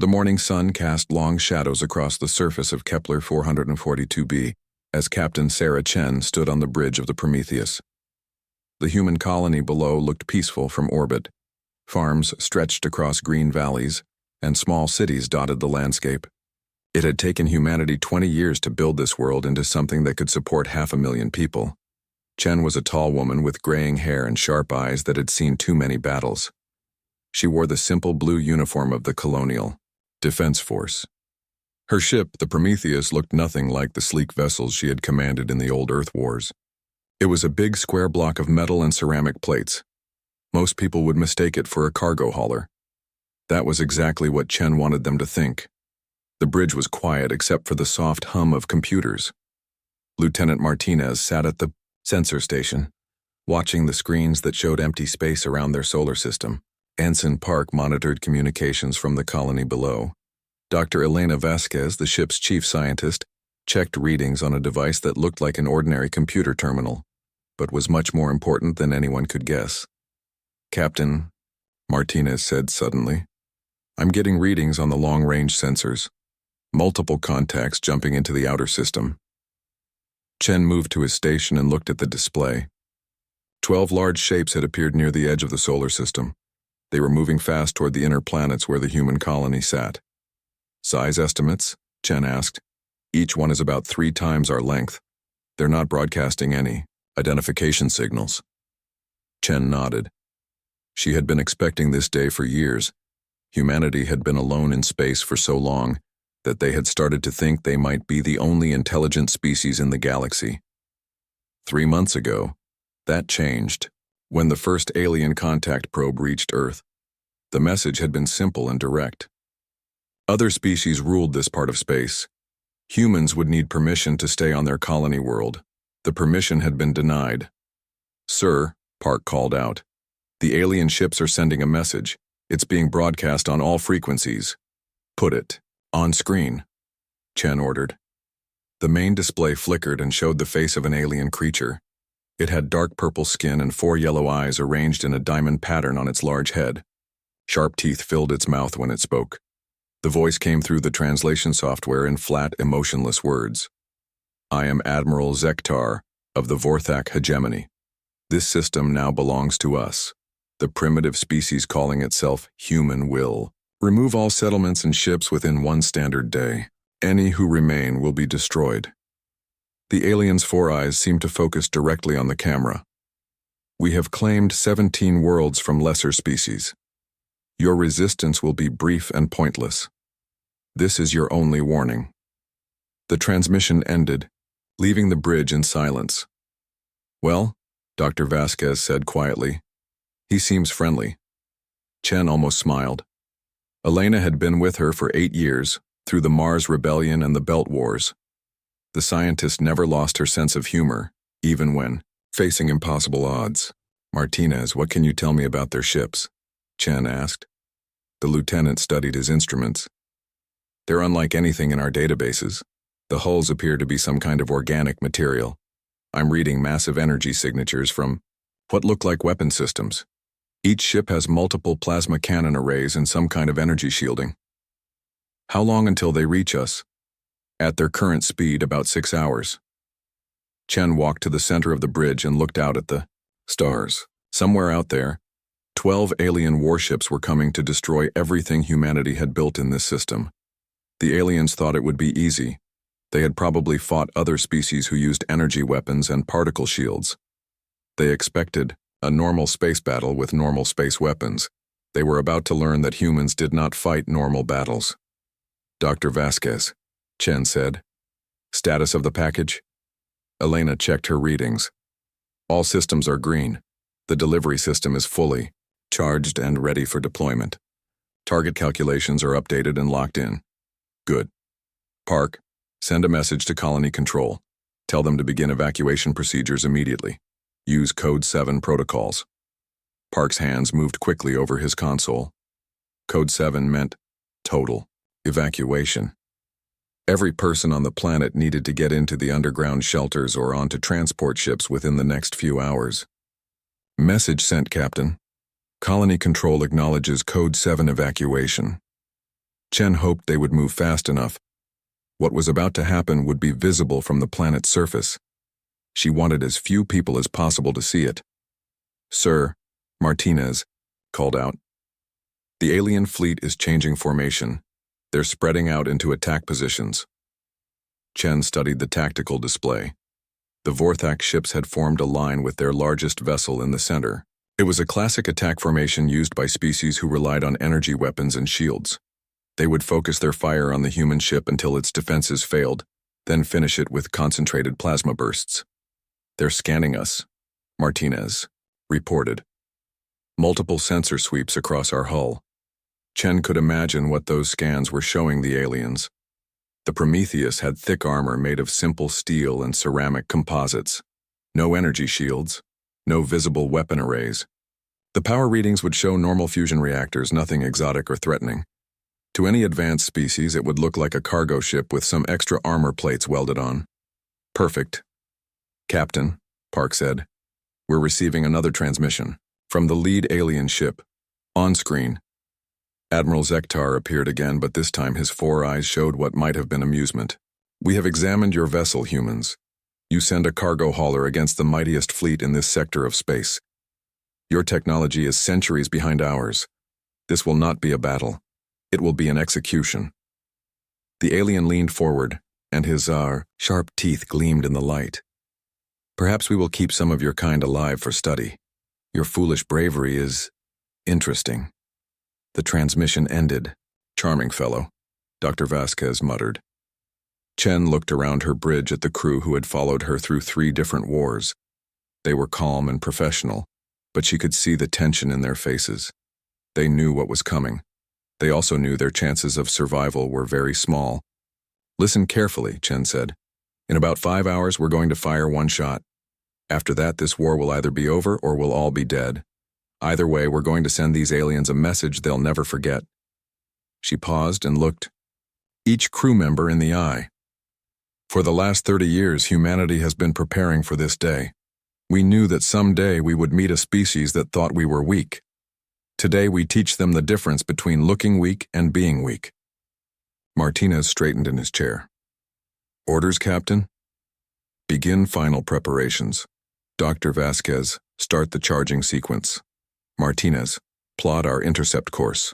The morning sun cast long shadows across the surface of Kepler 442b as Captain Sarah Chen stood on the bridge of the Prometheus. The human colony below looked peaceful from orbit. Farms stretched across green valleys, and small cities dotted the landscape. It had taken humanity 20 years to build this world into something that could support 500,000 people. Chen was a tall woman with graying hair and sharp eyes that had seen too many battles. She wore the simple blue uniform of the Colonial Defense Force. Her ship, the Prometheus, looked nothing like the sleek vessels she had commanded in the old Earth Wars. It was a big square block of metal and ceramic plates. Most people would mistake it for a cargo hauler. That was exactly what Chen wanted them to think. The bridge was quiet except for the soft hum of computers. Lieutenant Martinez sat at the sensor station, watching the screens that showed empty space around their solar system. Ensign Park monitored communications from the colony below. Dr. Elena Vasquez, the ship's chief scientist, checked readings on a device that looked like an ordinary computer terminal, but was much more important than anyone could guess. "Captain," Martinez said suddenly, "I'm getting readings on the long-range sensors. Multiple contacts jumping into the outer system." Chen moved to his station and looked at the display. 12 large shapes had appeared near the edge of the solar system. They were moving fast toward the inner planets where the human colony sat. "Size estimates?" Chen asked. "Each one is about 3 times our length. They're not broadcasting any identification signals." Chen nodded. She had been expecting this day for years. Humanity had been alone in space for so long that they had started to think they might be the only intelligent species in the galaxy. 3 months ago, that changed. When the first alien contact probe reached Earth, the message had been simple and direct. Other species ruled this part of space. Humans would need permission to stay on their colony world. The permission had been denied. "Sir," Park called out, "the alien ships are sending a message. It's being broadcast on all frequencies." "Put it on screen," Chen ordered. The main display flickered and showed the face of an alien creature. It had dark purple skin and 4 yellow eyes arranged in a diamond pattern on its large head. Sharp teeth filled its mouth when it spoke. The voice came through the translation software in flat, emotionless words. "I am Admiral Zektar of the Vorthak hegemony. This system now belongs to us. The primitive species calling itself human will remove all settlements and ships within 1 standard day. Any who remain will be destroyed." The alien's 4 eyes seemed to focus directly on the camera. "We have claimed 17 worlds from lesser species. Your resistance will be brief and pointless. This is your only warning." The transmission ended, leaving the bridge in silence. "Well," Dr. Vasquez said quietly, "he seems friendly." Chen almost smiled. Elena had been with her for 8 years, through the Mars Rebellion and the Belt Wars. The scientist never lost her sense of humor, even when facing impossible odds. "Martinez, what can you tell me about their ships?" Chen asked. The lieutenant studied his instruments. "They're unlike anything in our databases. The hulls appear to be some kind of organic material. I'm reading massive energy signatures from what look like weapon systems. Each ship has multiple plasma cannon arrays and some kind of energy shielding." "How long until they reach us?" "At their current speed, about 6 hours." Chen walked to the center of the bridge and looked out at the stars. Somewhere out there, 12 alien warships were coming to destroy everything humanity had built in this system. The aliens thought it would be easy. They had probably fought other species who used energy weapons and particle shields. They expected a normal space battle with normal space weapons. They were about to learn that humans did not fight normal battles. "Dr. Vasquez," Chen said. "Status of the package?" Elena checked her readings. "All systems are green. The delivery system is fully charged and ready for deployment. Target calculations are updated and locked in." "Good. Park, send a message to Colony Control. Tell them to begin evacuation procedures immediately. Use Code 7 protocols." Park's hands moved quickly over his console. Code 7 meant total evacuation. Every person on the planet needed to get into the underground shelters or onto transport ships within the next few hours. "Message sent, Captain. Colony Control acknowledges Code 7 evacuation." Chen hoped they would move fast enough. What was about to happen would be visible from the planet's surface. She wanted as few people as possible to see it. "Sir," Martinez called out. "The alien fleet is changing formation. They're spreading out into attack positions." Chen studied the tactical display. The Vorthak ships had formed a line with their largest vessel in the center. It was a classic attack formation used by species who relied on energy weapons and shields. They would focus their fire on the human ship until its defenses failed, then finish it with concentrated plasma bursts. "They're scanning us," Martinez reported. "Multiple sensor sweeps across our hull." Chen could imagine what those scans were showing the aliens. The Prometheus had thick armor made of simple steel and ceramic composites. No energy shields, no visible weapon arrays. The power readings would show normal fusion reactors, nothing exotic or threatening. To any advanced species, it would look like a cargo ship with some extra armor plates welded on. "Perfect. Captain," Park said, "we're receiving another transmission from the lead alien ship. On screen." Admiral Zektar appeared again, but this time his 4 eyes showed what might have been amusement. "We have examined your vessel, humans. You send a cargo hauler against the mightiest fleet in this sector of space. Your technology is centuries behind ours. This will not be a battle. It will be an execution." The alien leaned forward, and his sharp teeth gleamed in the light. "Perhaps we will keep some of your kind alive for study. Your foolish bravery is interesting." The transmission ended. "Charming fellow," Dr. Vasquez muttered. Chen looked around her bridge at the crew who had followed her through 3 different wars. They were calm and professional, but she could see the tension in their faces. They knew what was coming. They also knew their chances of survival were very small. "Listen carefully," Chen said. "In about 5 hours, we're going to fire 1 shot. After that, this war will either be over or we'll all be dead. Either way, we're going to send these aliens a message they'll never forget." She paused and looked each crew member in the eye. "For the last 30 years, humanity has been preparing for this day. We knew that someday we would meet a species that thought we were weak. Today we teach them the difference between looking weak and being weak." Martinez straightened in his chair. "Orders, Captain?" "Begin final preparations. Dr. Vasquez, start the charging sequence. Martinez, plot our intercept course.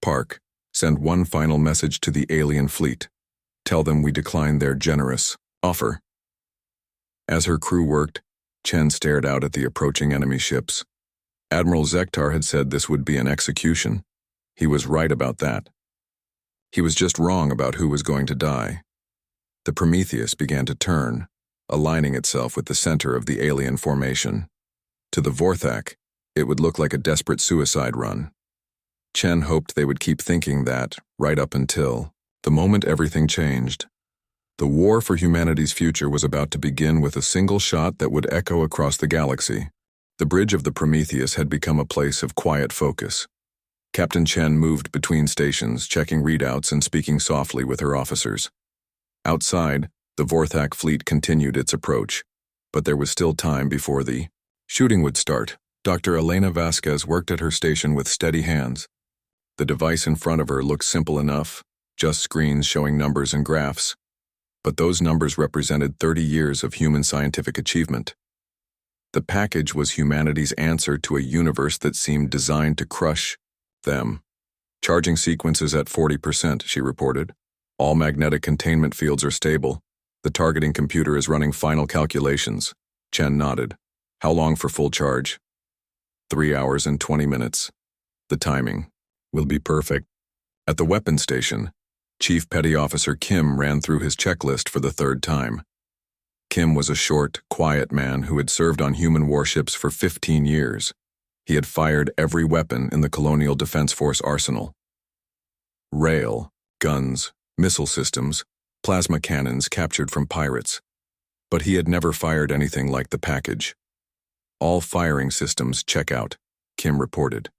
Park, send 1 final message to the alien fleet. Tell them we decline their generous offer." As her crew worked, Chen stared out at the approaching enemy ships. Admiral Zektar had said this would be an execution. He was right about that. He was just wrong about who was going to die. The Prometheus began to turn, aligning itself with the center of the alien formation. To the Vorthak, it would look like a desperate suicide run. Chen hoped they would keep thinking that, right up until the moment everything changed. The war for humanity's future was about to begin with a single shot that would echo across the galaxy. The bridge of the Prometheus had become a place of quiet focus. Captain Chen moved between stations, checking readouts and speaking softly with her officers. Outside, the Vorthak fleet continued its approach, but there was still time before the shooting would start. Dr. Elena Vasquez worked at her station with steady hands. The device in front of her looked simple enough, just screens showing numbers and graphs. But those numbers represented 30 years of human scientific achievement. The package was humanity's answer to a universe that seemed designed to crush them. "Charging sequence is at 40%, she reported. "All magnetic containment fields are stable. The targeting computer is running final calculations." Chen nodded. "How long for full charge?" 3 hours and 20 minutes. "The timing will be perfect." At the weapons station, Chief Petty Officer Kim ran through his checklist for the 3rd time. Kim was a short, quiet man who had served on human warships for 15 years. He had fired every weapon in the Colonial Defense Force arsenal. Rail, guns, missile systems, plasma cannons captured from pirates. But he had never fired anything like the package. "All firing systems check out," Kim reported.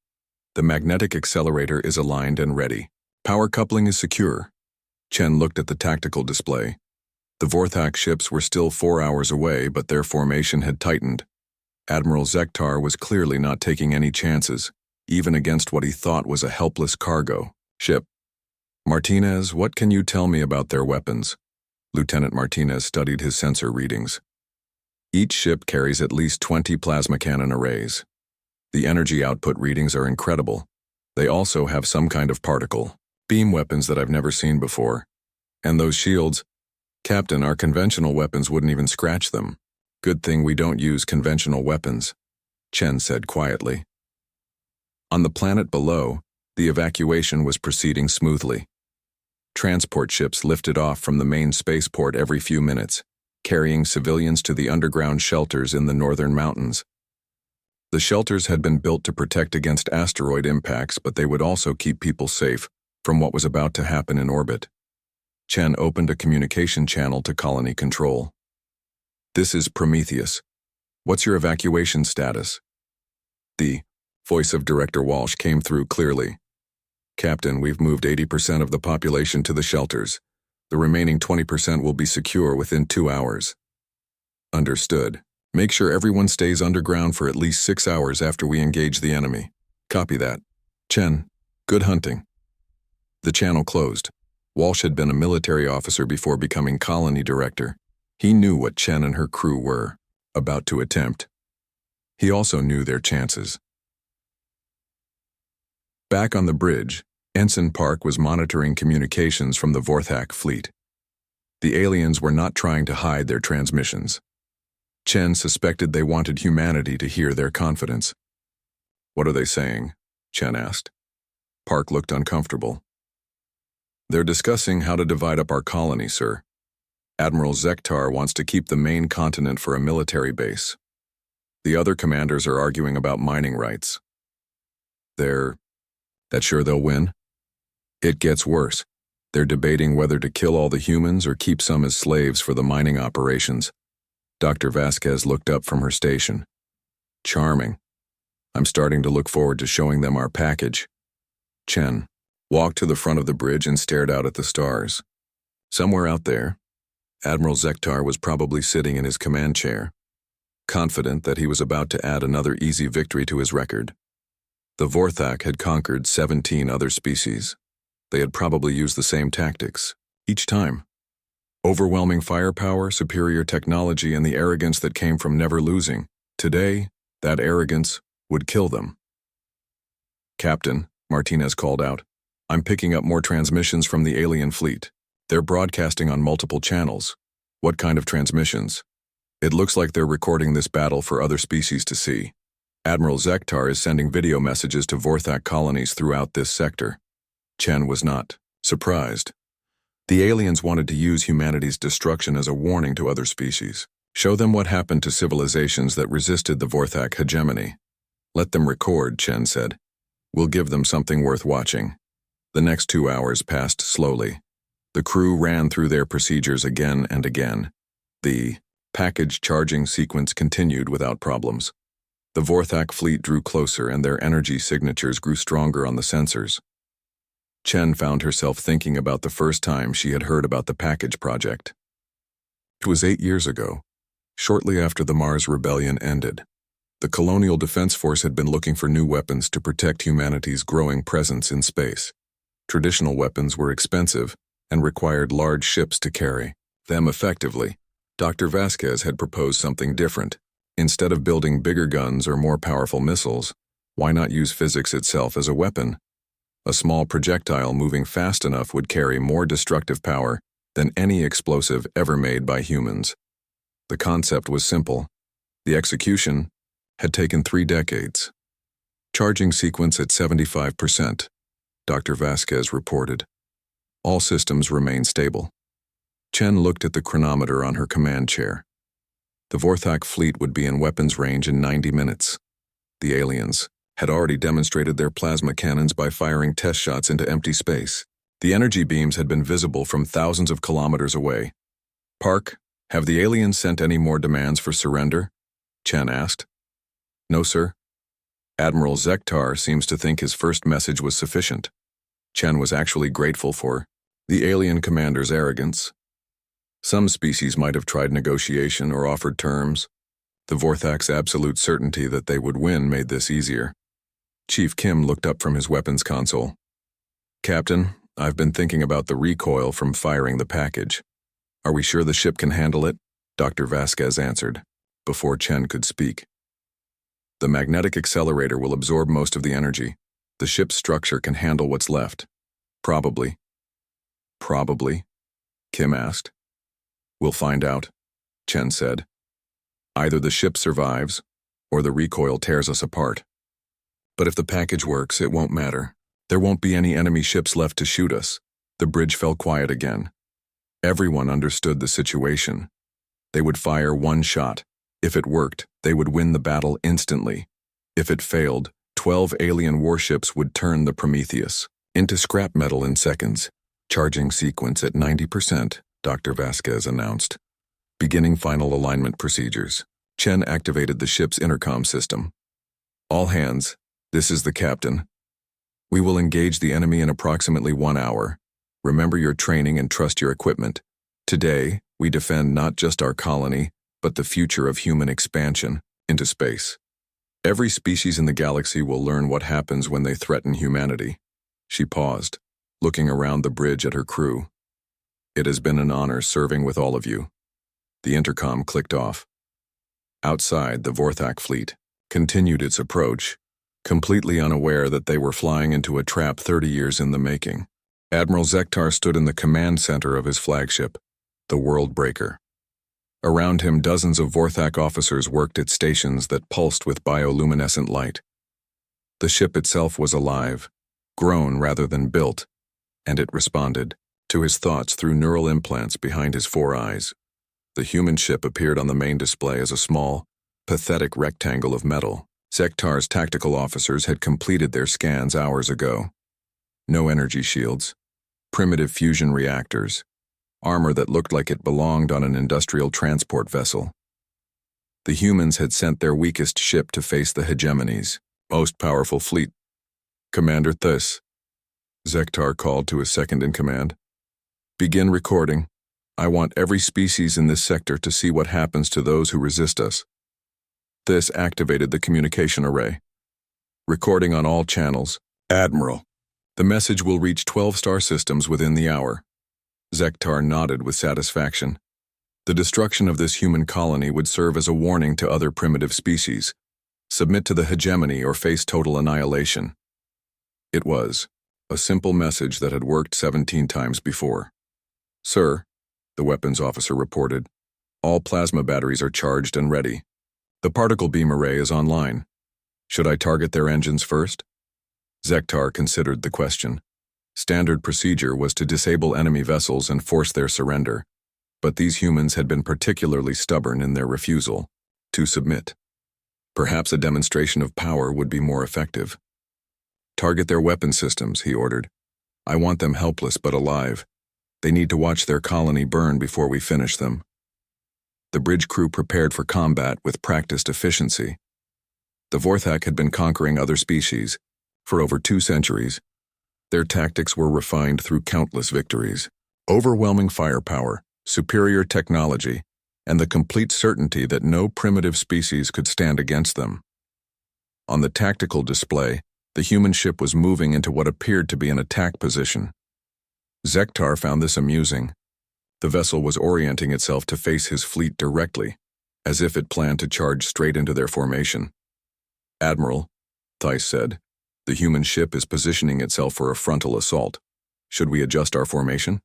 "The magnetic accelerator is aligned and ready. Power coupling is secure." Chen looked at the tactical display. The Vorthak ships were still 4 hours away, but their formation had tightened. Admiral Zektar was clearly not taking any chances, even against what he thought was a helpless cargo ship. Martinez, what can you tell me about their weapons? Lieutenant Martinez studied his sensor readings. Each ship carries at least 20 plasma cannon arrays. The energy output readings are incredible. They also have some kind of particle beam weapons that I've never seen before. And those shields, Captain, our conventional weapons wouldn't even scratch them. Good thing we don't use conventional weapons, Chen said quietly. On the planet below, the evacuation was proceeding smoothly. Transport ships lifted off from the main spaceport every few minutes, carrying civilians to the underground shelters in the northern mountains. The shelters had been built to protect against asteroid impacts, but they would also keep people safe from what was about to happen in orbit. Chen opened a communication channel to colony control. This is Prometheus. What's your evacuation status? The voice of Director Walsh came through clearly. Captain, we've moved 80% of the population to the shelters. The remaining 20% will be secure within 2 hours. Understood. Make sure everyone stays underground for at least 6 hours after we engage the enemy. Copy that. Chen, good hunting. The channel closed. Walsh had been a military officer before becoming colony director. He knew what Chen and her crew were about to attempt. He also knew their chances. Back on the bridge, Ensign Park was monitoring communications from the Vorthak fleet. The aliens were not trying to hide their transmissions. Chen suspected they wanted humanity to hear their confidence. What are they saying? Chen asked. Park looked uncomfortable. They're discussing how to divide up our colony, sir. Admiral Zektar wants to keep the main continent for a military base. The other commanders are arguing about mining rights. That sure they'll win? It gets worse. They're debating whether to kill all the humans or keep some as slaves for the mining operations. Dr. Vasquez looked up from her station. Charming. I'm starting to look forward to showing them our package. Chen walked to the front of the bridge and stared out at the stars. Somewhere out there, Admiral Zektar was probably sitting in his command chair, confident that he was about to add another easy victory to his record. The Vorthak had conquered 17 other species. They had probably used the same tactics, each time. Overwhelming firepower, superior technology, and the arrogance that came from never losing. Today, that arrogance would kill them. Captain, Martinez called out, I'm picking up more transmissions from the alien fleet. They're broadcasting on multiple channels. What kind of transmissions? It looks like they're recording this battle for other species to see. Admiral Zektar is sending video messages to Vorthak colonies throughout this sector. Chen was not surprised. The aliens wanted to use humanity's destruction as a warning to other species. Show them what happened to civilizations that resisted the Vorthak hegemony. Let them record, Chen said. We'll give them something worth watching. The next 2 hours passed slowly. The crew ran through their procedures again and again. The package charging sequence continued without problems. The Vorthak fleet drew closer and their energy signatures grew stronger on the sensors. Chen found herself thinking about the first time she had heard about the package project. It was 8 years ago, shortly after the Mars Rebellion ended. The Colonial Defense Force had been looking for new weapons to protect humanity's growing presence in space. Traditional weapons were expensive and required large ships to carry them effectively. Dr. Vasquez had proposed something different. Instead of building bigger guns or more powerful missiles, why not use physics itself as a weapon? A small projectile moving fast enough would carry more destructive power than any explosive ever made by humans. The concept was simple. The execution had taken 3 decades. Charging sequence at 75%, Dr. Vasquez reported. All systems remain stable. Chen looked at the chronometer on her command chair. The Vorthak fleet would be in weapons range in 90 minutes. The aliens had already demonstrated their plasma cannons by firing test shots into empty space. The energy beams had been visible from thousands of kilometers away. Park, have the aliens sent any more demands for surrender? Chen asked. No, sir. Admiral Zektar seems to think his first message was sufficient. Chen was actually grateful for the alien commander's arrogance. Some species might have tried negotiation or offered terms. The Vorthak's absolute certainty that they would win made this easier. Chief Kim looked up from his weapons console. Captain, I've been thinking about the recoil from firing the package. Are we sure the ship can handle it? Dr. Vasquez answered, before Chen could speak. The magnetic accelerator will absorb most of the energy. The ship's structure can handle what's left. Probably. Probably? Kim asked. We'll find out, Chen said. Either the ship survives, or the recoil tears us apart. But if the package works, it won't matter. There won't be any enemy ships left to shoot us. The bridge fell quiet again. Everyone understood the situation. They would fire one shot. If it worked, they would win the battle instantly. If it failed, 12 alien warships would turn the Prometheus into scrap metal in seconds. Charging sequence at 90%, Dr. Vasquez announced. Beginning final alignment procedures. Chen activated the ship's intercom system. All hands, this is the captain. We will engage the enemy in approximately 1 hour. Remember your training and trust your equipment. Today, we defend not just our colony, but the future of human expansion into space. Every species in the galaxy will learn what happens when they threaten humanity. She paused, looking around the bridge at her crew. It has been an honor serving with all of you. The intercom clicked off. Outside, the Vorthak fleet continued its approach, completely unaware that they were flying into a trap 30 years in the making. Admiral Zektar stood in the command center of his flagship, the World Breaker. Around him, dozens of Vorthak officers worked at stations that pulsed with bioluminescent light. The ship itself was alive, grown rather than built, and it responded to his thoughts through neural implants behind his 4 eyes. The human ship appeared on the main display as a small, pathetic rectangle of metal. Zektar's tactical officers had completed their scans hours ago. No energy shields, primitive fusion reactors, armor that looked like it belonged on an industrial transport vessel. The humans had sent their weakest ship to face the hegemony's most powerful fleet. Commander Thus, Zektar called to his second-in-command. Begin recording. I want every species in this sector to see what happens to those who resist us. This activated the communication array. Recording on all channels. Admiral, the message will reach 12 star systems within the hour. Zektar nodded with satisfaction. The destruction of this human colony would serve as a warning to other primitive species. Submit to the hegemony or face total annihilation. It was a simple message that had worked 17 times before. Sir, the weapons officer reported, all plasma batteries are charged and ready. The particle beam array is online. Should I target their engines first? Zektar considered the question. Standard procedure was to disable enemy vessels and force their surrender, but these humans had been particularly stubborn in their refusal to submit. Perhaps a demonstration of power would be more effective. Target their weapon systems, he ordered. I want them helpless but alive. They need to watch their colony burn before we finish them. The bridge crew prepared for combat with practiced efficiency. The Vorthak had been conquering other species for over 2 centuries. Their tactics were refined through countless victories. Overwhelming firepower, superior technology, and the complete certainty that no primitive species could stand against them. On the tactical display, the human ship was moving into what appeared to be an attack position. Zektar found this amusing. The vessel was orienting itself to face his fleet directly, as if it planned to charge straight into their formation. Admiral, Theiss said, the human ship is positioning itself for a frontal assault. Should we adjust our formation?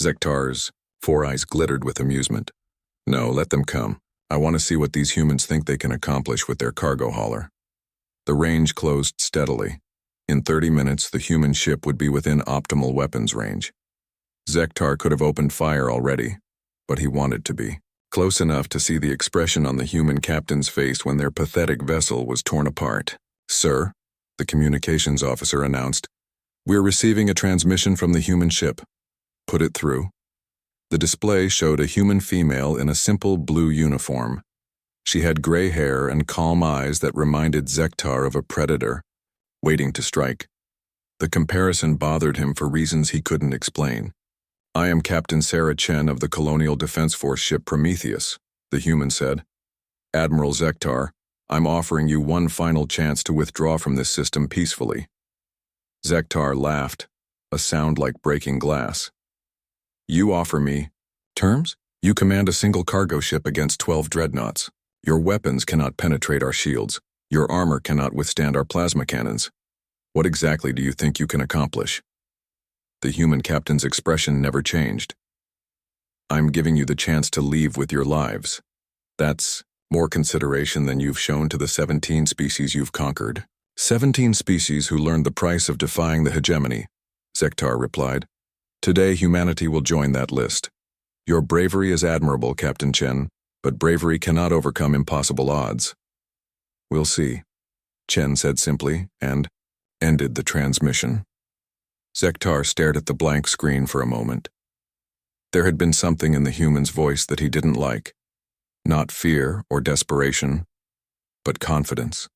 Zektar's 4 eyes glittered with amusement. No, let them come. I want to see what these humans think they can accomplish with their cargo hauler. The range closed steadily. In 30 minutes, the human ship would be within optimal weapons range. Zektar could have opened fire already, but he wanted to be close enough to see the expression on the human captain's face when their pathetic vessel was torn apart. Sir, the communications officer announced, we're receiving a transmission from the human ship. Put it through. The display showed a human female in a simple blue uniform. She had gray hair and calm eyes that reminded Zektar of a predator, waiting to strike. The comparison bothered him for reasons he couldn't explain. I am Captain Sarah Chen of the Colonial Defense Force ship Prometheus, the human said. Admiral Zektar, I'm offering you one final chance to withdraw from this system peacefully. Zektar laughed. a sound like breaking glass. You offer me terms? You command a single cargo ship against 12 dreadnoughts. Your weapons cannot penetrate our shields. Your armor cannot withstand our plasma cannons. What exactly do you think you can accomplish? The human captain's expression never changed. I'm giving you the chance to leave with your lives. That's more consideration than you've shown to the 17 species you've conquered. 17 species who learned the price of defying the hegemony, Zektar replied. Today humanity will join that list. Your bravery is admirable, Captain Chen, but bravery cannot overcome impossible odds. We'll see, Chen said simply, and ended the transmission. Zektar stared at the blank screen for a moment. There had been something in the human's voice that he didn't like. Not fear or desperation, but confidence.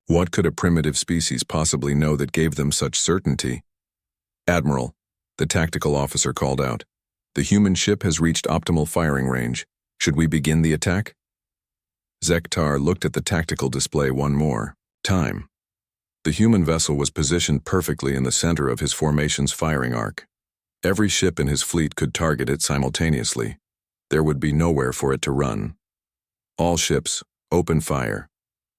What could a primitive species possibly know that gave them such certainty? Admiral, the tactical officer called out. The human ship has reached optimal firing range. Should we begin the attack? Zektar looked at the tactical display one more time. The human vessel was positioned perfectly in the center of his formation's firing arc. Every ship in his fleet could target it simultaneously. There would be nowhere for it to run. All ships, open fire.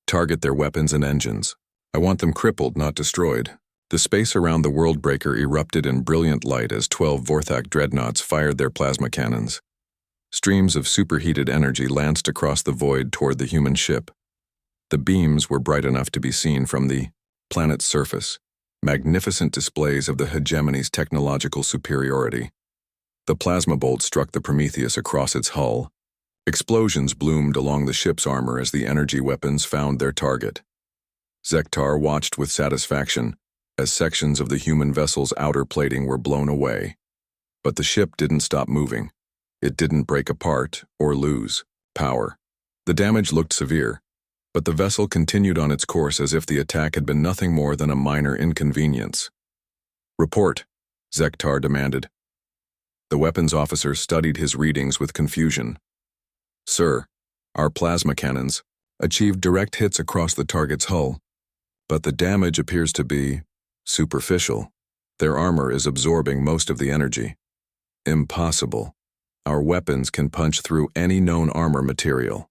Target their weapons and engines. I want them crippled, not destroyed. The space around the world breaker erupted in brilliant light as 12 Vorthak dreadnoughts fired their plasma cannons. Streams of superheated energy lanced across the void toward the human ship. The beams were bright enough to be seen from the planet's surface, magnificent displays of the hegemony's technological superiority. The plasma bolt struck the Prometheus across its hull. Explosions bloomed along the ship's armor as the energy weapons found their target. Zektar watched with satisfaction as sections of the human vessel's outer plating were blown away. But the ship didn't stop moving. It didn't break apart or lose power. The damage looked severe, but the vessel continued on its course as if the attack had been nothing more than a minor inconvenience. Report, Zektar demanded. The weapons officer studied his readings with confusion. Sir, our plasma cannons achieved direct hits across the target's hull, but the damage appears to be superficial. Their armor is absorbing most of the energy. Impossible. Our weapons can punch through any known armor material.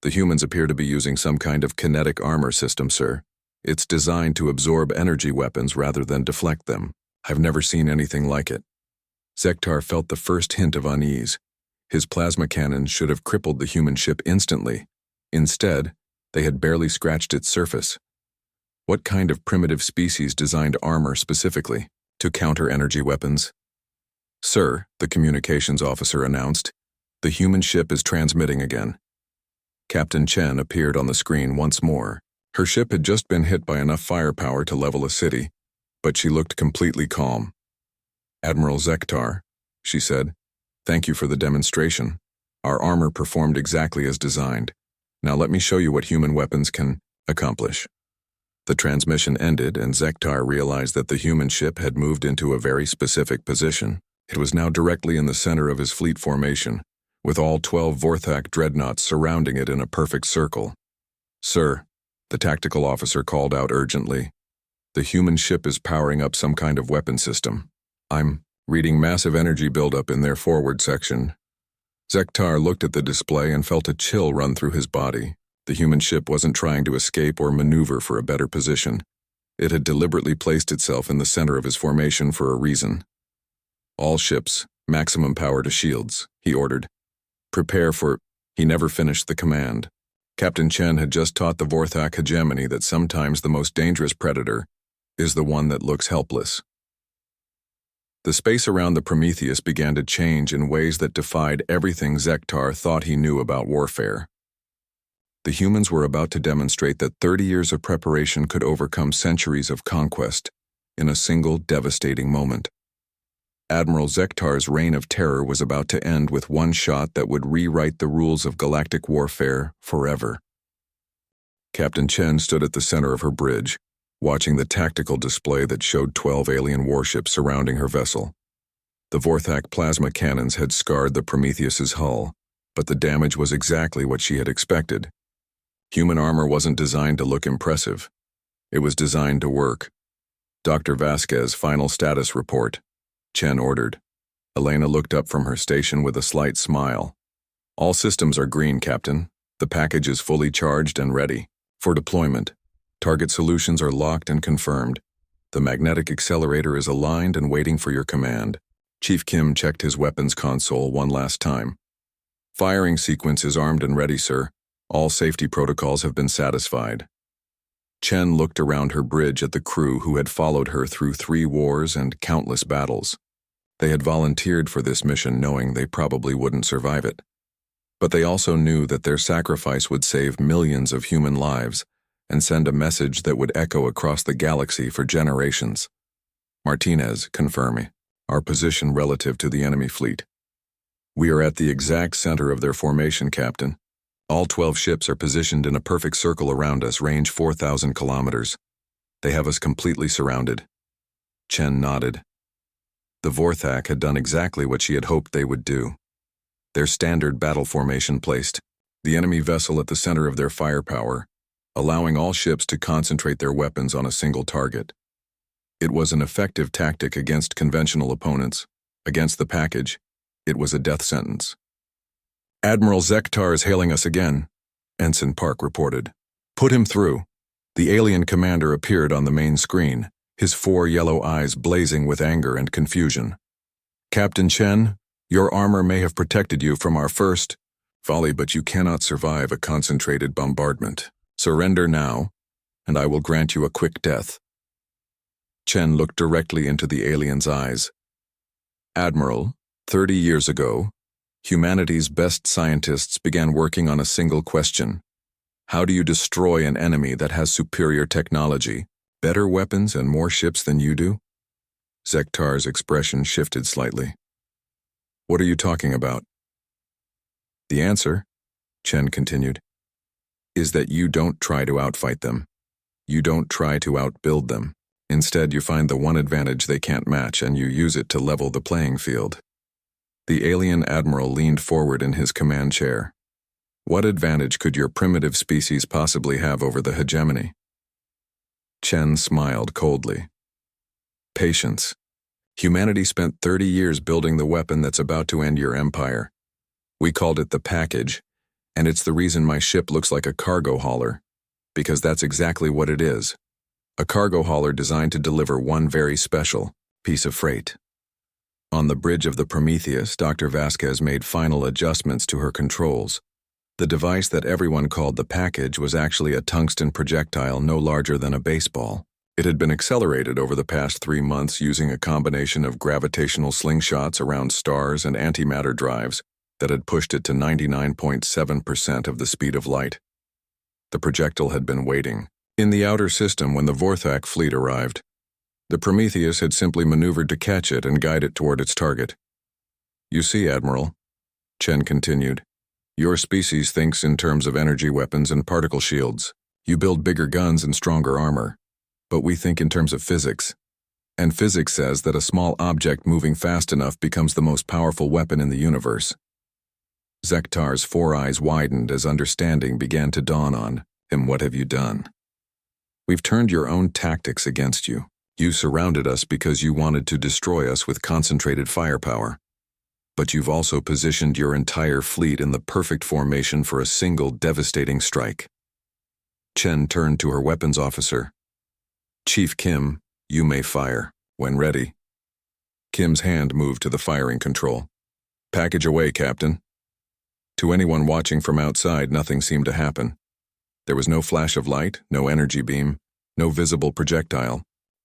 The humans appear to be using some kind of kinetic armor system, sir. It's designed to absorb energy weapons rather than deflect them. I've never seen anything like it. Zektar felt the first hint of unease. His plasma cannons should have crippled the human ship instantly. Instead, they had barely scratched its surface. What kind of primitive species designed armor specifically to counter energy weapons? Sir, the communications officer announced, the human ship is transmitting again. Captain Chen appeared on the screen once more. Her ship had just been hit by enough firepower to level a city, but she looked completely calm. Admiral Zektar, she said, thank you for the demonstration. Our armor performed exactly as designed. Now let me show you what human weapons can accomplish. The transmission ended and Zektar realized that the human ship had moved into a very specific position. It was now directly in the center of his fleet formation, with all 12 Vorthak dreadnoughts surrounding it in a perfect circle. Sir, the tactical officer called out urgently. The human ship is powering up some kind of weapon system. I'm reading massive energy buildup in their forward section. Zektar looked at the display and felt a chill run through his body. The human ship wasn't trying to escape or maneuver for a better position. It had deliberately placed itself in the center of his formation for a reason. All ships, maximum power to shields, he ordered. Prepare for... He never finished the command. Captain Chen had just taught the Vorthak hegemony that sometimes the most dangerous predator is the one that looks helpless. The space around the Prometheus began to change in ways that defied everything Zektar thought he knew about warfare. The humans were about to demonstrate that 30 years of preparation could overcome centuries of conquest in a single devastating moment. Admiral Zektar's reign of terror was about to end with one shot that would rewrite the rules of galactic warfare forever. Captain Chen stood at the center of her bridge, watching the tactical display that showed 12 alien warships surrounding her vessel. The Vorthak plasma cannons had scarred the Prometheus's hull, but the damage was exactly what she had expected. Human armor wasn't designed to look impressive. It was designed to work. Dr. Vasquez, final status report, Chen ordered. Elena looked up from her station with a slight smile. All systems are green, Captain. The package is fully charged and ready. For deployment, target solutions are locked and confirmed. The magnetic accelerator is aligned and waiting for your command. Chief Kim checked his weapons console one last time. Firing sequence is armed and ready, sir. All safety protocols have been satisfied. Chen looked around her bridge at the crew who had followed her through 3 wars and countless battles. They had volunteered for this mission knowing they probably wouldn't survive it. But they also knew that their sacrifice would save millions of human lives and send a message that would echo across the galaxy for generations. Martinez, confirm our position relative to the enemy fleet. We are at the exact center of their formation, Captain. All 12 ships are positioned in a perfect circle around us, range 4,000 kilometers. They have us completely surrounded. Chen nodded. The Vorthak had done exactly what she had hoped they would do. Their standard battle formation placed the enemy vessel at the center of their firepower, allowing all ships to concentrate their weapons on a single target. It was an effective tactic against conventional opponents. Against the package, it was a death sentence. Admiral Zektar is hailing us again, Ensign Park reported. Put him through. The alien commander appeared on the main screen, his 4 yellow eyes blazing with anger and confusion. Captain Chen, your armor may have protected you from our first volley, but you cannot survive a concentrated bombardment. Surrender now, and I will grant you a quick death. Chen looked directly into the alien's eyes. Admiral, 30 years ago, humanity's best scientists began working on a single question. How do you destroy an enemy that has superior technology, better weapons, and more ships than you do? Zektar's expression shifted slightly. What are you talking about? The answer, Chen continued, is that you don't try to outfight them. You don't try to outbuild them. Instead, you find the one advantage they can't match and you use it to level the playing field. The alien admiral leaned forward in his command chair. What advantage could your primitive species possibly have over the hegemony? Chen smiled coldly. Patience. Humanity spent 30 years building the weapon that's about to end your empire. We called it the package, and it's the reason my ship looks like a cargo hauler, because that's exactly what it is. A cargo hauler designed to deliver one very special piece of freight. On the bridge of the Prometheus, Dr. Vasquez made final adjustments to her controls. The device that everyone called the package was actually a tungsten projectile no larger than a baseball. It had been accelerated over the past 3 months using a combination of gravitational slingshots around stars and antimatter drives that had pushed it to 99.7% of the speed of light. The projectile had been waiting in the outer system when the Vorthak fleet arrived. The Prometheus had simply maneuvered to catch it and guide it toward its target. You see, Admiral, Chen continued, your species thinks in terms of energy weapons and particle shields. You build bigger guns and stronger armor. But we think in terms of physics. And physics says that a small object moving fast enough becomes the most powerful weapon in the universe. Zektar's 4 eyes widened as understanding began to dawn on him. What have you done? We've turned your own tactics against you. You surrounded us because you wanted to destroy us with concentrated firepower. But you've also positioned your entire fleet in the perfect formation for a single devastating strike. Chen turned to her weapons officer. Chief Kim, you may fire, when ready. Kim's hand moved to the firing control. Package away, Captain. To anyone watching from outside, nothing seemed to happen. There was no flash of light, no energy beam, no visible projectile.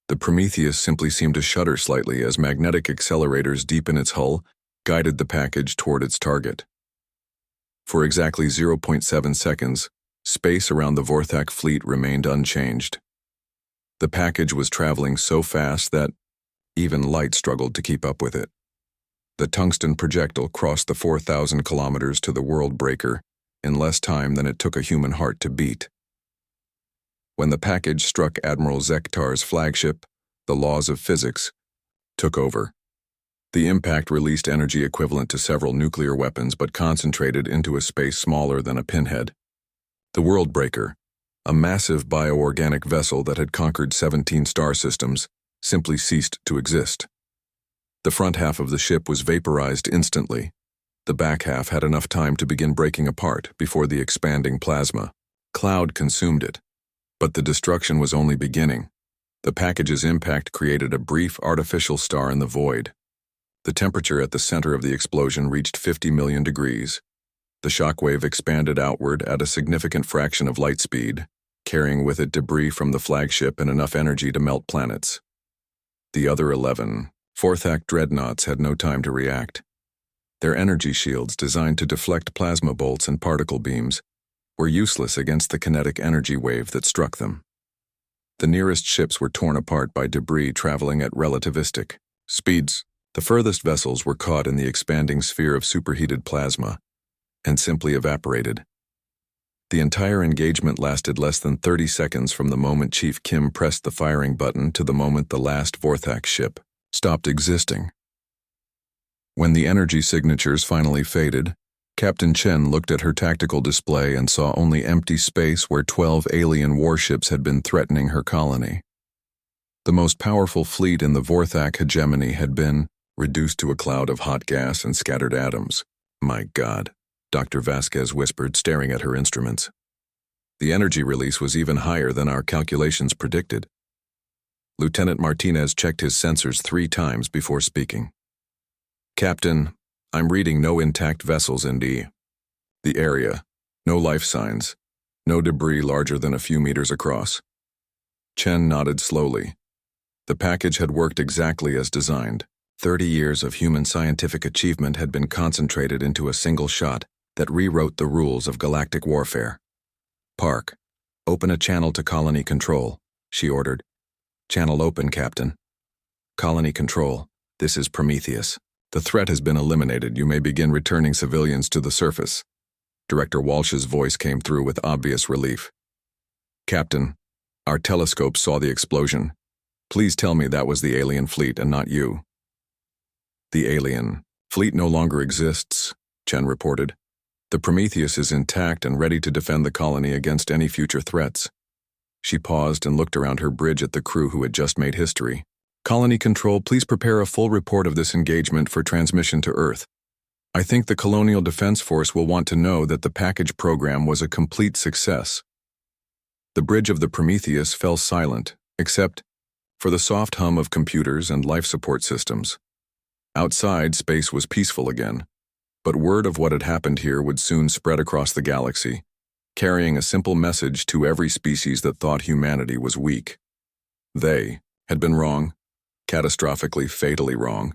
The Prometheus simply seemed to shudder slightly as magnetic accelerators deep in its hull guided the package toward its target. For exactly 0.7 seconds, space around the Vorthak fleet remained unchanged. The package was traveling so fast that even light struggled to keep up with it. The tungsten projectile crossed the 4,000 kilometers to the world breaker in less time than it took a human heart to beat. When the package struck Admiral Zektar's flagship, the laws of physics took over. The impact released energy equivalent to several nuclear weapons but concentrated into a space smaller than a pinhead. The world breaker, a massive bioorganic vessel that had conquered 17 star systems, simply ceased to exist. The front half of the ship was vaporized instantly. The back half had enough time to begin breaking apart before the expanding plasma cloud consumed it. But the destruction was only beginning. The package's impact created a brief artificial star in the void. The temperature at the center of the explosion reached 50 million degrees. The shockwave expanded outward at a significant fraction of light speed, carrying with it debris from the flagship and enough energy to melt planets. The other 11 fourth-act dreadnoughts had no time to react. Their energy shields, designed to deflect plasma bolts and particle beams, were useless against the kinetic energy wave that struck them. The nearest ships were torn apart by debris traveling at relativistic speeds. The furthest vessels were caught in the expanding sphere of superheated plasma and simply evaporated. The entire engagement lasted less than 30 seconds from the moment Chief Kim pressed the firing button to the moment the last Vorthak ship stopped existing. When the energy signatures finally faded, Captain Chen looked at her tactical display and saw only empty space where 12 alien warships had been threatening her colony. The most powerful fleet in the Vorthak hegemony had been reduced to a cloud of hot gas and scattered atoms. My God, Dr. Vasquez whispered, staring at her instruments. The energy release was even higher than our calculations predicted. Lieutenant Martinez checked his sensors 3 times before speaking. Captain, I'm reading no intact vessels in the area, no life signs, no debris larger than a few meters across. Chen nodded slowly. The package had worked exactly as designed. 30 years of human scientific achievement had been concentrated into a single shot that rewrote the rules of galactic warfare. Park, open a channel to colony control, she ordered. Channel open, Captain. Colony control, this is Prometheus. The threat has been eliminated. You may begin returning civilians to the surface. Director Walsh's voice came through with obvious relief. Captain, our telescopes saw the explosion. Please tell me that was the alien fleet and not you. The alien fleet no longer exists, Chen reported. The Prometheus is intact and ready to defend the colony against any future threats. She paused and looked around her bridge at the crew who had just made history. Colony Control, please prepare a full report of this engagement for transmission to Earth. I think the Colonial Defense Force will want to know that the package program was a complete success. The bridge of the Prometheus fell silent, except for the soft hum of computers and life support systems. Outside, space was peaceful again, but word of what had happened here would soon spread across the galaxy, carrying a simple message to every species that thought humanity was weak. They had been wrong. Catastrophically, fatally wrong.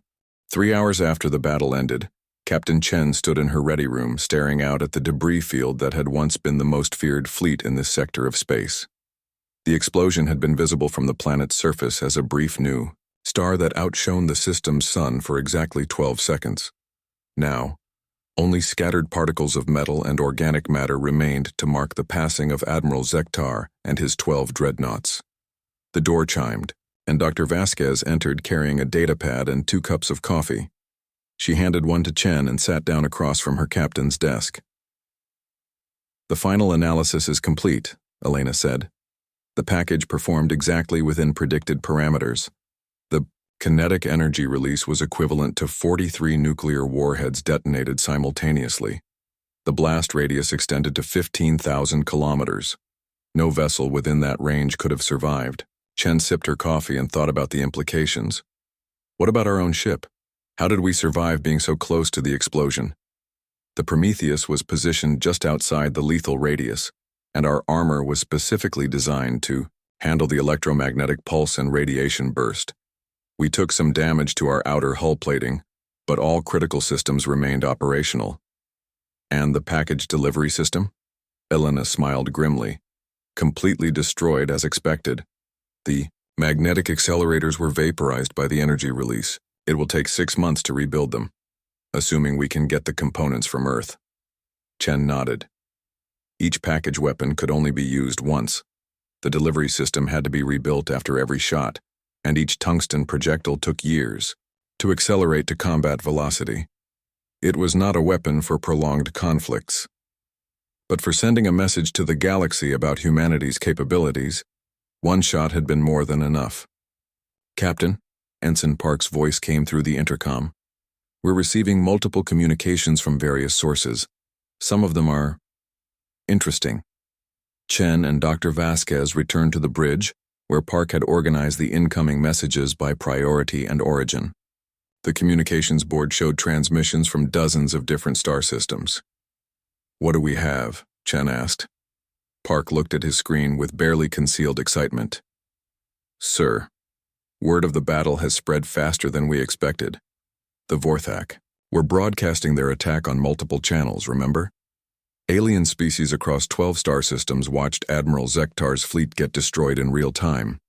3 hours after the battle ended, Captain Chen stood in her ready room staring out at the debris field that had once been the most feared fleet in this sector of space. The explosion had been visible from the planet's surface as a brief new star that outshone the system's sun for exactly 12 seconds. Now, only scattered particles of metal and organic matter remained to mark the passing of Admiral Zektar and his 12 dreadnoughts. The door chimed, and Dr. Vasquez entered carrying a datapad and 2 cups of coffee. She handed one to Chen and sat down across from her captain's desk. The final analysis is complete, Elena said. The package performed exactly within predicted parameters. The kinetic energy release was equivalent to 43 nuclear warheads detonated simultaneously. The blast radius extended to 15,000 kilometers. No vessel within that range could have survived. Chen sipped her coffee and thought about the implications. What about our own ship? How did we survive being so close to the explosion? The Prometheus was positioned just outside the lethal radius, and our armor was specifically designed to handle the electromagnetic pulse and radiation burst. We took some damage to our outer hull plating, but all critical systems remained operational. And the package delivery system? Elena smiled grimly. Completely destroyed as expected. The magnetic accelerators were vaporized by the energy release. It will take 6 months to rebuild them, assuming we can get the components from Earth. Chen nodded. Each package weapon could only be used once. The delivery system had to be rebuilt after every shot, and each tungsten projectile took years to accelerate to combat velocity. It was not a weapon for prolonged conflicts. But for sending a message to the galaxy about humanity's capabilities, one shot had been more than enough. Captain, Ensign Park's voice came through the intercom. We're receiving multiple communications from various sources. Some of them are interesting. Chen and Dr. Vasquez returned to the bridge, where Park had organized the incoming messages by priority and origin. The communications board showed transmissions from dozens of different star systems. "What do we have?" Chen asked. Park looked at his screen with barely concealed excitement. "Sir, word of the battle has spread faster than we expected. The Vorthak were broadcasting their attack on multiple channels, remember? Alien species across 12 star systems watched Admiral Zektar's fleet get destroyed in real time.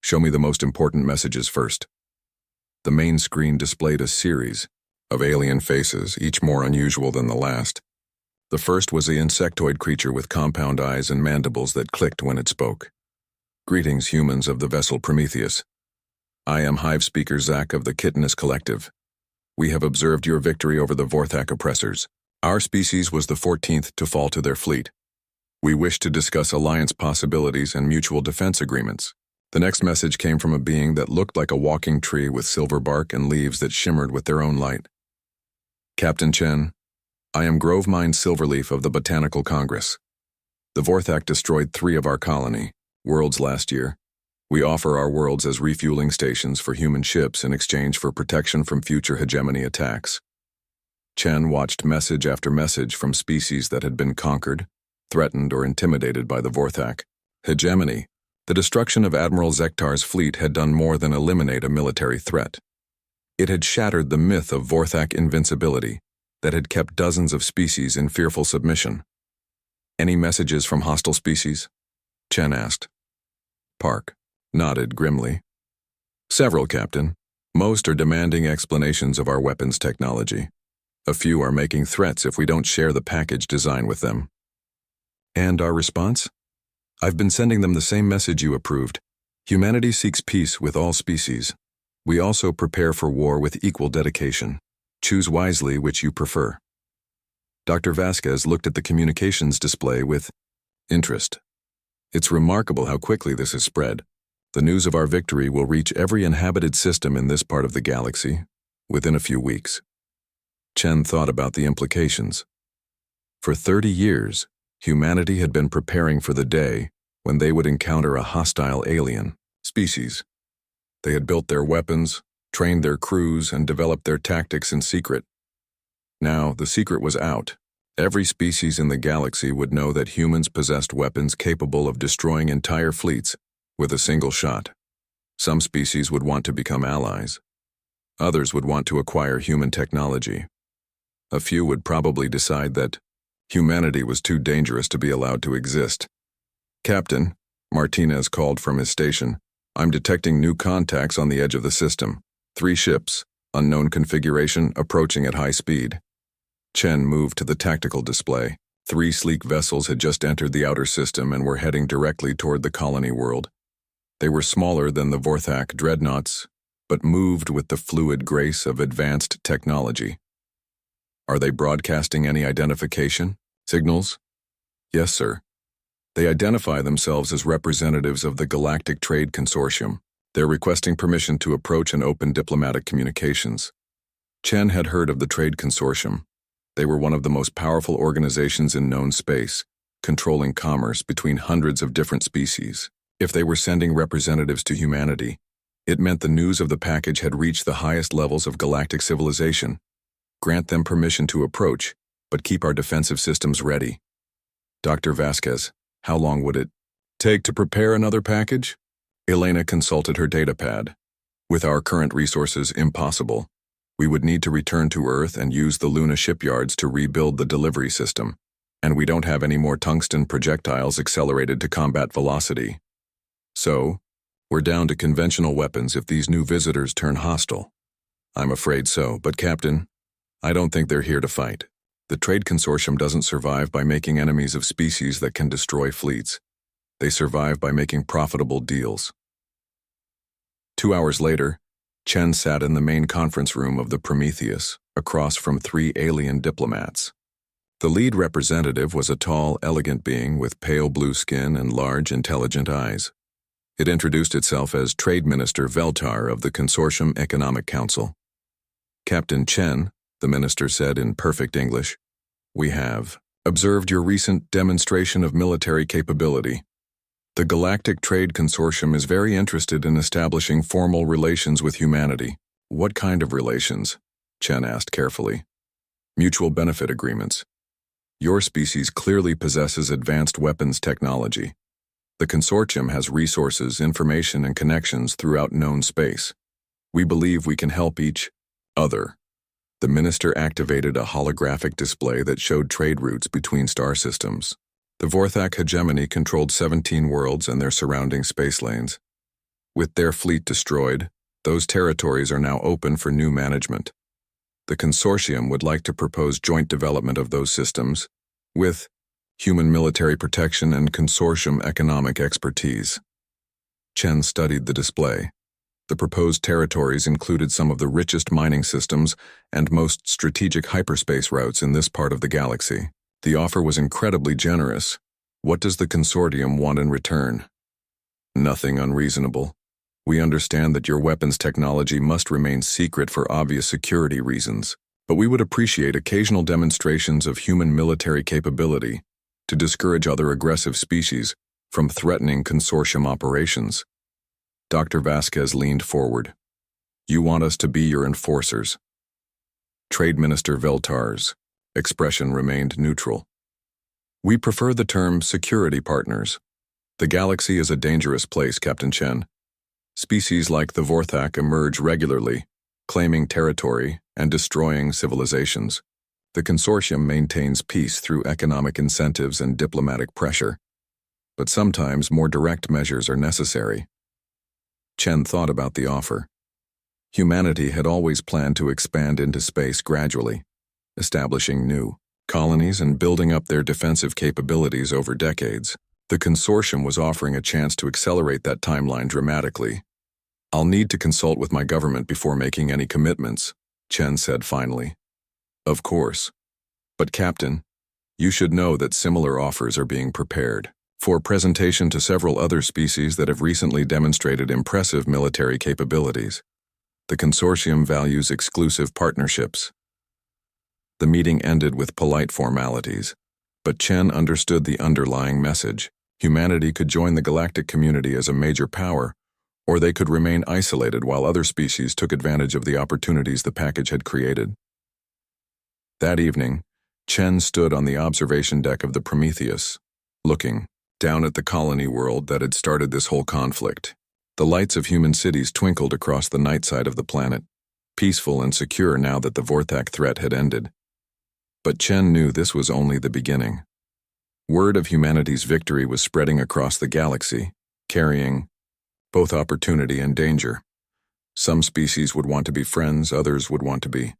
Show me the most important messages first." The main screen displayed a series of alien faces, each more unusual than the last. The first was the insectoid creature with compound eyes and mandibles that clicked when it spoke. "Greetings, humans of the vessel Prometheus. I am Hive Speaker Zach of the Kittinus Collective. We have observed your victory over the Vorthak oppressors. Our species was the 14th to fall to their fleet. We wish to discuss alliance possibilities and mutual defense agreements." The next message came from a being that looked like a walking tree with silver bark and leaves that shimmered with their own light. "Captain Chen, I am Grovemine Silverleaf of the Botanical Congress. The Vorthak destroyed 3 of our colony worlds last year. We offer our worlds as refueling stations for human ships in exchange for protection from future hegemony attacks." Chen watched message after message from species that had been conquered, threatened, or intimidated by the Vorthak. Hegemony. The destruction of Admiral Zektar's fleet had done more than eliminate a military threat. It had shattered the myth of Vorthak invincibility that had kept dozens of species in fearful submission. "Any messages from hostile species?" Chen asked. Park nodded grimly. "Several, Captain. Most are demanding explanations of our weapons technology. A few are making threats if we don't share the package design with them." "And our response?" "I've been sending them the same message you approved. Humanity seeks peace with all species. We also prepare for war with equal dedication. Choose wisely which you prefer." Dr. Vasquez looked at the communications display with interest. "It's remarkable how quickly this has spread. The news of our victory will reach every inhabited system in this part of the galaxy within a few weeks." Chen thought about the implications. For 30 years, humanity had been preparing for the day when they would encounter a hostile alien species. They had built their weapons, trained their crews, and developed their tactics in secret. Now, the secret was out. Every species in the galaxy would know that humans possessed weapons capable of destroying entire fleets with a single shot. Some species would want to become allies. Others would want to acquire human technology. A few would probably decide that humanity was too dangerous to be allowed to exist. "Captain," Martinez called from his station, "I'm detecting new contacts on the edge of the system. 3 ships, unknown configuration, approaching at high speed." Chen moved to the tactical display. 3 sleek vessels had just entered the outer system and were heading directly toward the colony world. They were smaller than the Vorthak dreadnoughts, but moved with the fluid grace of advanced technology. "Are they broadcasting any identification signals?" "Yes, sir. They identify themselves as representatives of the Galactic Trade Consortium. They're requesting permission to approach and open diplomatic communications." Chen had heard of the Trade Consortium. They were one of the most powerful organizations in known space, controlling commerce between hundreds of different species. If they were sending representatives to humanity, it meant the news of the package had reached the highest levels of galactic civilization. "Grant them permission to approach, but keep our defensive systems ready." "Dr. Vasquez, how long would it take to prepare another package?" Elena consulted her datapad. "With our current resources, impossible. We would need to return to Earth and use the Luna shipyards to rebuild the delivery system. And we don't have any more tungsten projectiles accelerated to combat velocity. So, we're down to conventional weapons if these new visitors turn hostile." "I'm afraid so, but Captain, I don't think they're here to fight. The Trade Consortium doesn't survive by making enemies of species that can destroy fleets. They survive by making profitable deals." 2 hours later, Chen sat in the main conference room of the Prometheus, across from 3 alien diplomats. The lead representative was a tall, elegant being with pale blue skin and large, intelligent eyes. It introduced itself as Trade Minister Veltar of the Consortium Economic Council. Captain Chen, the minister said in perfect English, "We have observed your recent demonstration of military capability. The Galactic Trade Consortium is very interested in establishing formal relations with humanity." "What kind of relations?" Chen asked carefully. "Mutual benefit agreements. Your species clearly possesses advanced weapons technology. The consortium has resources, information, and connections throughout known space. We believe we can help each other." The minister activated a holographic display that showed trade routes between star systems. The Vorthak hegemony controlled 17 worlds and their surrounding space lanes. With their fleet destroyed, those territories are now open for new management. The consortium would like to propose joint development of those systems with human military protection and consortium economic expertise. Chen studied the display. The proposed territories included some of the richest mining systems and most strategic hyperspace routes in this part of the galaxy. The offer was incredibly generous. What does the consortium want in return? Nothing unreasonable. We understand that your weapons technology must remain secret for obvious security reasons, but we would appreciate occasional demonstrations of human military capability to discourage other aggressive species from threatening consortium operations. Dr. Vasquez leaned forward. "You want us to be your enforcers." Trade Minister Veltar's expression remained neutral. "We prefer the term security partners. The galaxy is a dangerous place, Captain Chen. Species like the Vorthak emerge regularly, claiming territory and destroying civilizations. The consortium maintains peace through economic incentives and diplomatic pressure, but sometimes more direct measures are necessary." Chen thought about the offer. Humanity had always planned to expand into space gradually, establishing new colonies and building up their defensive capabilities over decades. The consortium was offering a chance to accelerate that timeline dramatically. "I'll need to consult with my government before making any commitments," Chen said finally. "Of course. But Captain, you should know that similar offers are being prepared for presentation to several other species that have recently demonstrated impressive military capabilities. The consortium values exclusive partnerships." The meeting ended with polite formalities, but Chen understood the underlying message. Humanity could join the galactic community as a major power, or they could remain isolated while other species took advantage of the opportunities the package had created. That evening, Chen stood on the observation deck of the Prometheus, looking down at the colony world that had started this whole conflict. The lights of human cities twinkled across the night side of the planet, peaceful and secure now that the Vorthak threat had ended. But Chen knew this was only the beginning. Word of humanity's victory was spreading across the galaxy, carrying both opportunity and danger. Some species would want to be friends, others would want to be